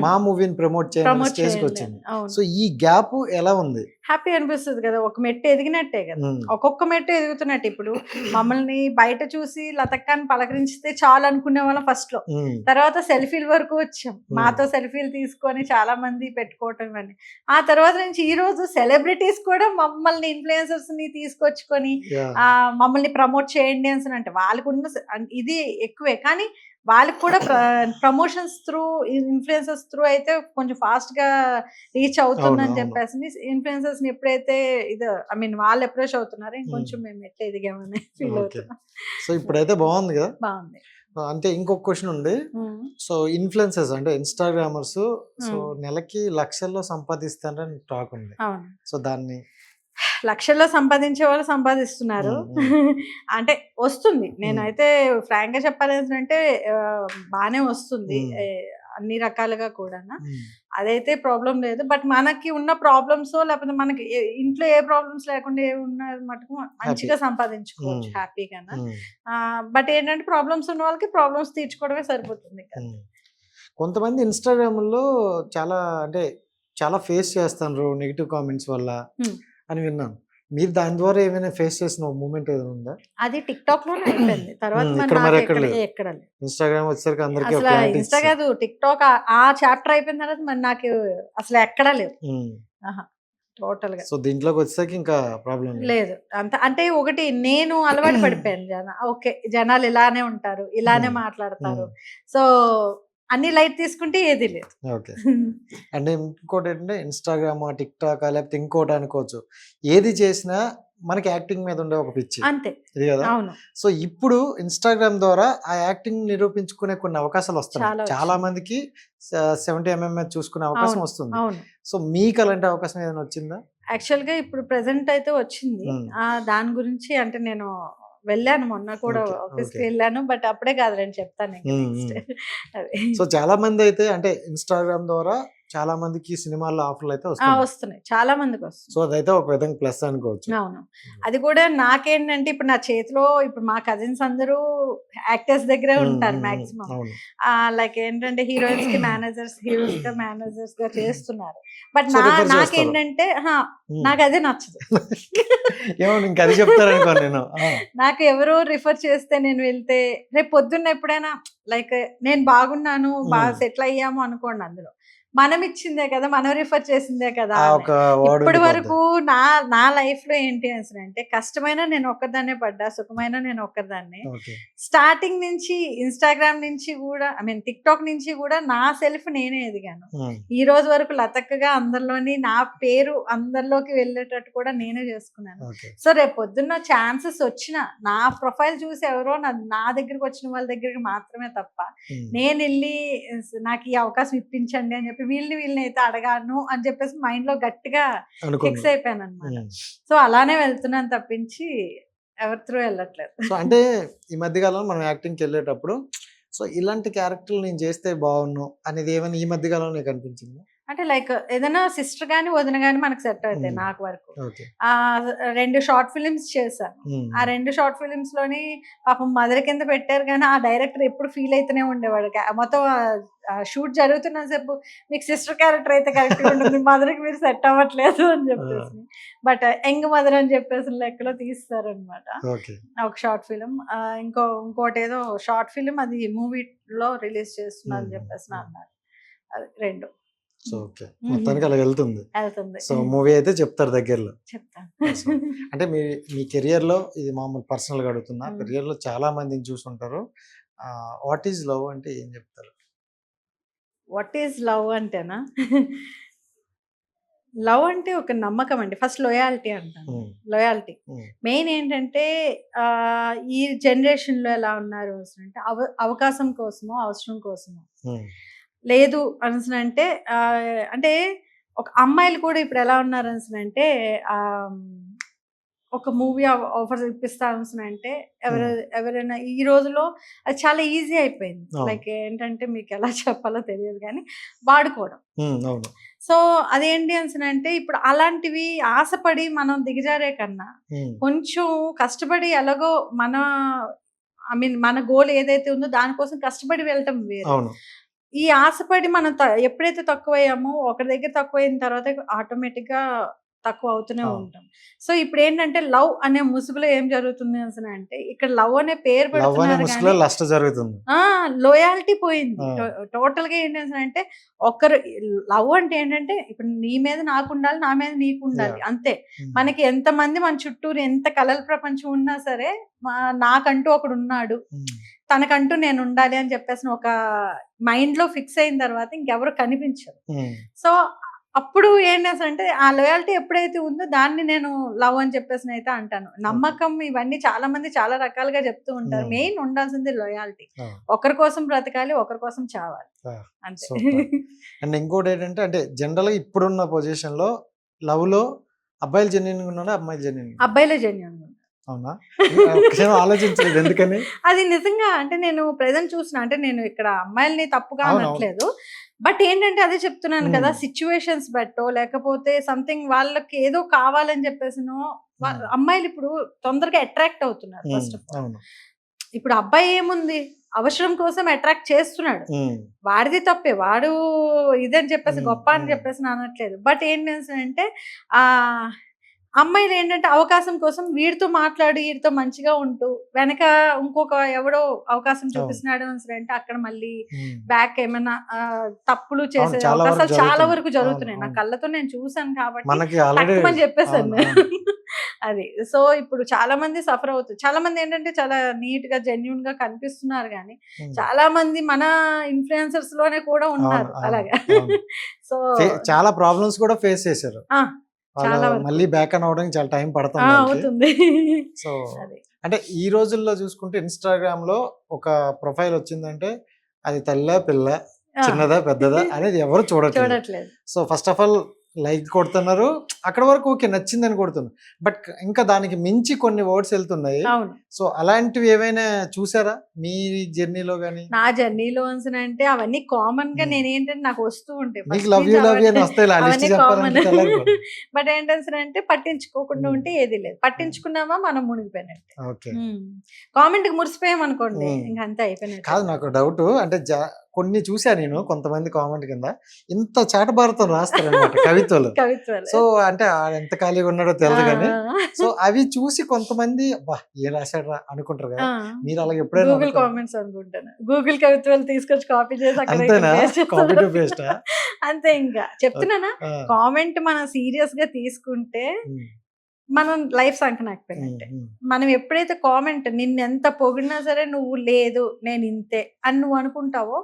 మా మూవీని ప్రమోట్ చేయాలని స్టేజ్కి వచ్చింది. సో ఈ గ్యాప్ ఎలా ఉంది? హ్యాపీ అనిపిస్తుంది కదా, ఒక మెట్టు ఎదిగినట్టే కదా, ఒక్కొక్క మెట్టు ఎదుగుతున్నట్టు. ఇప్పుడు మమ్మల్ని బయట చూసి లతక్కాన్ని పలకరించితే చాలు అనుకునే వాళ్ళం ఫస్ట్ లో, తర్వాత సెల్ఫీల వరకు వచ్చాం, మాతో సెల్ఫీలు తీసుకొని చాలా మంది పెట్టుకోవటం ఇవన్నీ. ఆ తర్వాత నుంచి ఈ రోజు సెలబ్రిటీస్ కూడా మమ్మల్ని ఇన్ఫ్లుయెన్సర్స్ ని తీసుకొచ్చుకొని మమ్మల్ని ప్రమోట్ చేయండి అని అంటే వాళ్ళకు ఉన్న ఇది ఎక్కువే, కానీ వాళ్ళకి కూడా ప్రమోషన్స్ త్రూ ఇన్ఫ్లుయెన్సర్స్ త్రూ అయితే కొంచెం ఫాస్ట్ గా రీచ్ అవుతుందని చెప్పేసి ఇన్ఫ్లుయెన్సర్స్ ని ఎప్పుడైతే వాళ్ళు అప్రోచ్ అవుతున్నారు, ఇంకొంచెం మేము ఎట్లా ఎదిగామని ఫీల్ అవుతున్నాం. సో ఇప్పుడైతే బాగుంది కదా. బాగుంది. అంటే ఇంకొక క్వశ్చన్ ఉంది. సో ఇన్ఫ్లుయెన్సర్స్ అంటే ఇన్స్టాగ్రామర్స్ సో నెలకి లక్షల్లో సంపాదిస్తారని టాక్ ఉంది. సో దాన్ని లక్షల్లో సంపాదించే వాళ్ళు సంపాదిస్తున్నారు, అంటే వస్తుంది. నేనైతే ఫ్రాంక్ గా చెప్పాలి అంటే బాగానే వస్తుంది అన్ని రకాలుగా కూడా, అదైతే ప్రాబ్లం లేదు. బట్ మనకి ఉన్న ప్రాబ్లమ్స్ లేకపోతే మనకి ఇంట్లో ఏ ప్రాబ్లమ్స్ లేకుండా ఏ ఉన్న మటుకు మంచిగా సంపాదించుకోవచ్చు హ్యాపీగా. బట్ ఏంటంటే ప్రాబ్లమ్స్ ఉన్న వాళ్ళకి ప్రాబ్లమ్స్ తీర్చుకోవడమే సరిపోతుంది. కొంతమంది ఇన్స్టాగ్రామ్ లో చాలా ఫేస్ చేస్తారు నెగిటివ్ కామెంట్స్ వల్ల అని విన్నాను. మీరు దాని ద్వారా ఏమైనా ఫేస్ చేసిన మూమెంట్ ఏదైనా ఉందా? అది టిక్ టాక్ లోనే అయిపోయింది. తర్వాత ఇన్స్టాగ్రామ్ వచ్చేసరికి అందరికీ టిక్ టాక్ ఆ చాప్టర్ అయిపోయిన తర్వాత మరి నాకు అసలు ఎక్కడా లేదు టోటల్ గా. సో దీంట్లోకి వచ్చేసరికి ఇంకా ప్రాబ్లం లేదు. అంటే ఒకటి నేను అలవాటు పడిపోయాను. ఓకే జనాలు ఇలానే ఉంటారు, ఇలానే మాట్లాడతారు, సో అన్ని లైట్ తీసుకుంటే ఏది లేదు. ఓకే. అండ్ ఇంకోటి ఏంటంటే ఇన్స్టాగ్రామ్, టిక్టాక్ లేకపోతే ఇంకోటి అనుకోవచ్చు. ఏది చేసినా మనకి యాక్టింగ్ మీద ఉండే ఒక పిచ్చి అంతే. ఇది కదా. అవును. సో ఇప్పుడు ఇన్స్టాగ్రామ్ ద్వారా ఆ యాక్టింగ్ నిరూపించుకునే కొన్ని అవకాశాలు వస్తున్నాయి. చాలా మందికి 70mm చూసుకునే అవకాశం వస్తుంది. అవును. సో మీకు అలాంటి అవకాశం ఏదైనా వచ్చిందా? యాక్చువల్గా ఇప్పుడు ప్రెసెంట్ అయితే వచ్చింది. దాని గురించి అంటే నేను వెళ్ళాను మొన్న కూడా ఆఫీస్కి వెళ్ళాను. బట్ అప్పుడే కాదులేండి చెప్తాను. సో చాలా మంది అయితే అంటే ఇన్స్టాగ్రామ్ ద్వారా చాలా మందికి సినిమాల్లో ఆఫర్లు అయితే వస్తున్నాయి. చాలా మందికి వస్తుంది. సో అదైతే ఒక విధంగా ప్లస్ అనుకోవచ్చు. అవును. అది కూడా నాకేంటంటే ఇప్పుడు నా చేతిలో ఇప్పుడు మా కజిన్స్ అందరూ యాక్టర్స్ దగ్గరే ఉంటారు మాక్సిమం. లైక్ ఏంటంటే హీరోయిన్స్ కి మేనేజర్స్, హీరోస్ గా మేనేజర్స్ గా చేస్తున్నారు. బట్ నాకేంటంటే నాకు అదే నచ్చదు. ఇంకా అది చెప్తారనుకో నేను. నాకు ఎవరో రిఫర్ చేస్తే నేను వెళ్తే రేపు పొద్దున్న ఎప్పుడైనా లైక్ నేను బాగున్నాను, బాగా సెటిల్ అయ్యాము అనుకోండి, అందులో మనం ఇచ్చిందే కదా, మనం రిఫర్ చేసిందే కదా. ఇప్పటి వరకు నా లైఫ్ లో ఏంటి అంటే కష్టమైన నేను ఒక్కదాన్నే పడ్డా, సుఖమైన నేను ఒక్కదాన్ని. స్టార్టింగ్ నుంచి ఇన్స్టాగ్రామ్ నుంచి కూడా టిక్ టాక్ నుంచి కూడా నా సెల్ఫ్ నేనే ఎదిగాను. ఈ రోజు వరకు లతక్కగా అందరిలోని నా పేరు అందరిలోకి వెళ్ళేటట్టు కూడా నేనే చేసుకున్నాను. సో రేపు పొద్దున్న ఛాన్సెస్ వచ్చిన నా ప్రొఫైల్ చూసి ఎవరో నా దగ్గరికి వచ్చిన వాళ్ళ దగ్గరికి మాత్రమే తప్ప నేను వెళ్ళి నాకు ఈ అవకాశం ఇప్పించండి అని చెప్పి వీళ్ళని అయితే అడగాను అని చెప్పేసి మైండ్ లో గట్టిగా ఫిక్స్ అయిపోయాను అనమాట. సో అలానే వెళ్తున్నాను తప్పించి ఎవరి త్రూ వెళ్ళట్లేదు. సో అంటే ఈ మధ్య కాలంలో మనం యాక్టింగ్కి వెళ్ళేటప్పుడు సో ఇలాంటి క్యారెక్టర్లు నేను చేస్తే బాగున్ను అనేది ఏమైనా ఈ మధ్య కాలంలో నీకు అనిపించింది? అంటే లైక్ ఏదైనా సిస్టర్ గానీ వదిన గానీ మనకు సెట్ అవుతాయి. నాకు వరకు 2 షార్ట్ ఫిలిమ్స్ చేశాను. ఆ 2 షార్ట్ ఫిలిమ్స్ లోని పాపం మదర్ కింద పెట్టారు కానీ ఆ డైరెక్టర్ ఎప్పుడు ఫీల్ అయితేనే ఉండేవాడు. మొత్తం షూట్ జరుగుతున్న సేపు మీకు సిస్టర్ క్యారెక్టర్ అయితే కరెక్ట్గా ఉంటుంది, మదర్కి మీరు సెట్ అవ్వట్లేదు అని చెప్పేసి. బట్ యంగ్ మదర్ అని చెప్పేసి లెక్కలో తీస్తారనమాట ఒక షార్ట్ ఫిలిం. ఇంకోటి ఏదో షార్ట్ ఫిలిం అది మూవీలో రిలీజ్ చేస్తున్నా అని చెప్పేసి అన్నారు. అది 2. సో ఓకే, మొత్తానికి అలా వెళ్తుంది. సో మూవీ అయితే చెప్తారు దగ్గరలో. చెప్తాను. అంటే మీ కెరియర్ లో ఇది మామూలు పర్సనల్ గా అడుగుతున్నా, కెరియర్ లో చాలా మందిని చూసుంటారు. వాట్ ఈజ్ లవ్ అంటే ఏం చెప్తారు? వాట్ ఈజ్ లవ్ అంటేనా, లవ్ అంటే ఒక నమ్మకం అండి. ఫస్ట్ లాయల్టీ అంటాను. లాయల్టీ మెయిన్ ఏంటంటే ఈ జనరేషన్ లో ఎలా ఉన్నారు అంటే అవకాశం కోసమో అవసరం కోసమో లేదు అంటే అంటే ఒక అమ్మాయిలు కూడా ఇప్పుడు ఎలా ఉన్నారు అంటే ఒక మూవీ ఆఫర్ ఇప్పిస్తా అంటే ఎవరైనా ఈ రోజులో అది చాలా ఈజీ అయిపోయింది. లైక్ ఏంటంటే మీకు ఎలా చెప్పాలో తెలియదు కానీ వాడుకోవడం. సో అదేంటి అంటే ఇప్పుడు అలాంటివి ఆశపడి మనం దిగజారే కన్నా కొంచెం కష్టపడి ఎలాగో మన గోల్ ఏదైతే ఉందో దానికోసం కష్టపడి వెళ్ళటం వేరు. ఈ ఆశపడి మనం ఎప్పుడైతే తక్కువయ్యామో ఒకరి దగ్గర తక్కువైన తర్వాత ఆటోమేటిక్ గా తక్కువ అవుతూనే ఉంటాం. సో ఇప్పుడు ఏంటంటే లవ్ అనే ముసుగులో ఏం జరుగుతుంది అంటే ఇక్కడ లవ్ అనే పేరు పెడుతున్నారు, లోయాలిటీ పోయింది టోటల్ గా. ఏంటి అంటే ఒకరు లవ్ అంటే ఏంటంటే ఇప్పుడు నీ మీద నాకు ఉండాలి, నా మీద నీకు ఉండాలి, అంతే. మనకి ఎంతమంది మన చుట్టూరు ఎంత కలల ప్రపంచం ఉన్నా సరే నాకంటూ ఒకడు ఉన్నాడు, తనకంటూ నేను ఉండాలి అని చెప్పేసి ఒక మైండ్ లో ఫిక్స్ అయిన తర్వాత ఇంకెవరు కనిపించరు. సో అప్పుడు ఏంటంటే ఆ లాయల్టీ ఎప్పుడైతే ఉందో దాన్ని నేను లవ్ అని చెప్పేసి అయితే అంటాను. నమ్మకం ఇవన్నీ చాలా మంది చాలా రకాలుగా చెప్తూ ఉంటారు. మెయిన్ ఉండాల్సింది లాయల్టీ. ఒకరి కోసం బ్రతకాలి, ఒకరి కోసం చావాలి, అంతే. అండ్ ఇంకోటి ఏంటంటే అంటే జనరల్ గా ఇప్పుడున్న పొజిషన్ లో లవ్ లో అబ్బాయిలు జెన్యూన్ గా ఉన్నారా, అమ్మాయిలు జెన్యూన్? అబ్బాయిలే జెన్యూన్ గా. అవునా? ఆలోచించలేదు ఎందుకని? అది నిజంగా అంటే నేను ప్రెజెంట్ చూసిన అంటే నేను ఇక్కడ అమ్మాయిల్ని తప్పుగా అనట్లేదు. బట్ ఏంటంటే అదే చెప్తున్నాను కదా, సిచ్యువేషన్స్ బట్టో లేకపోతే సంథింగ్ వాళ్ళకి ఏదో కావాలని చెప్పేసినో అమ్మాయిలు ఇప్పుడు తొందరగా అట్రాక్ట్ అవుతున్నారు. ఫస్ట్ ఆఫ్ ఆల్ ఇప్పుడు అబ్బాయి ఏముంది అవసరం కోసం అట్రాక్ట్ చేస్తున్నాడు, వాడిది తప్పే, వాడు ఇదని చెప్పేసి గొప్ప అని చెప్పేసి అనట్లేదు. బట్ ఏంటి అంటే అమ్మాయిలు ఏంటంటే అవకాశం కోసం వీడితో మాట్లాడి వీడితో మంచిగా ఉంటూ వెనక ఇంకొక ఎవడో అవకాశం చూపిస్తున్నాడు అంటే అక్కడ మళ్ళీ బ్యాక్ ఏమైనా తప్పులు చేసే అవకాశాలు చాలా వరకు జరుగుతున్నాయి. నా కళ్ళతో నేను చూసాను కాబట్టి చెప్పేసాను. అది. సో ఇప్పుడు చాలా మంది సఫర్ అవుతారు. చాలా మంది ఏంటంటే చాలా నీట్ గా జెన్యూన్ గా కనిపిస్తున్నారు కానీ చాలా మంది మన ఇన్ఫ్లుయెన్సర్స్ లోనే కూడా ఉన్నారు అవును, అలాగా. అవును. సో చాలా ప్రాబ్లమ్స్ కూడా ఫేస్ చేశారు. చాలా వాళ్ళు వరకు. మళ్ళీ బ్యాక్ అని అవడానికి చాలా టైం పడుతుంది వాళ్ళకి. అవుతుంది. సో అది. అంటే ఈ రోజుల్లో చూసుకుంటే ఇన్స్టాగ్రామ్ లో ఒక ప్రొఫైల్ వచ్చిందంటే అది తల్లా పిల్ల చిన్నదా పెద్దదా అనేది ఎవరు చూడట్లేదు. చూడట్లేదు. So first of all like కొడుతున్నారు, అక్కడ వరకు ఓకే నచ్చిందని కొడుతున్నారు, బట్ ఇంకా దానికి మించి కొన్ని వర్డ్స్ వెళ్తున్నాయి. అవును. సో అలాంటివి ఏవైనా చూసారా మీ జర్నీలో గానీ? నా జర్నీలో అంటే అవన్నీ కామన్ గా నేను ఏంటంటే నాకు వస్తూ ఉంటాయి. మీకు లవ్ యూ అని వస్తాయి ఆ లిస్ట్ చెప్పాలంటే తెల్లారిపోతుంది. బట్ ఏంటంటే పట్టించుకోకుండా ఉంటే ఏది లేదు, పట్టించుకున్నామా మనం మునిగిపోయినట్టే. ఓకే. కామెంట్ కి మురిసిపోయాం అనుకోండి ఇంకా అంతే అయిపోయినట్టు. కాదు, నాకు డౌట్ అంటే కొన్ని చూసా నేను కొంతమంది కామెంట్ కింద ఇంత చాటభారతం రాస్తారు అనమాట కవిత్వలు. సో అంటే ఎంత ఖాళీగా ఉన్నాడో తెలియదు కానీ సో అవి చూసి కొంతమంది అబ్బా ఏం రాశాడు అనుకుంటారు కదా, మీరు అలాగే ఎప్పుడైనా గూగుల్ కామెంట్స్ అనుకుంటాను, గూగుల్ కవిత్వాలు తీసుకొచ్చి కాపీ చేసి అంతేనా? కాపీ టు పేస్ట్ అంతే. ఇంకా చెప్తున్నానా, కామెంట్ మనం సీరియస్ గా తీసుకుంటే మనం లైఫ్ సంకనాకపోయినట్టే. మనం ఎప్పుడైతే కామెంట్ నిన్నెంత పొగిడినా సరే నువ్వు లేదు నేను ఇంతే అని నువ్వు అనుకుంటావో,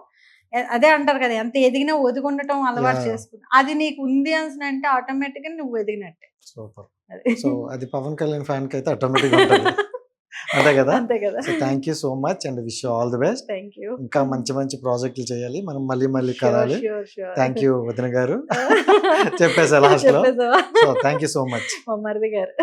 అదే అంటారు కదా ఎంత ఎదిగినా ఒదిగుండటం అలవాటు చేసుకున్నా, అది నీకు ఉంది అని అంటే ఆటోమేటిక్ గా నువ్వు ఎదిగినట్టే. సూపర్. సో అది పవన్ కళ్యాణ్ ఫ్యాన్ కి అయితే ఆటోమేటిక్ ఉంటుంది. అంతే కదా? అంతే కదా. So thank you so much and wish you all the best. Thank you. ఇంకా మంచి మంచి ప్రాజెక్టులు చేయాలి, మనం మళ్ళీ కలాలి. థ్యాంక్ యూ వదిన గారు. చెప్పేసా లాస్ట్ లో. So thank you so much మరిది గారు.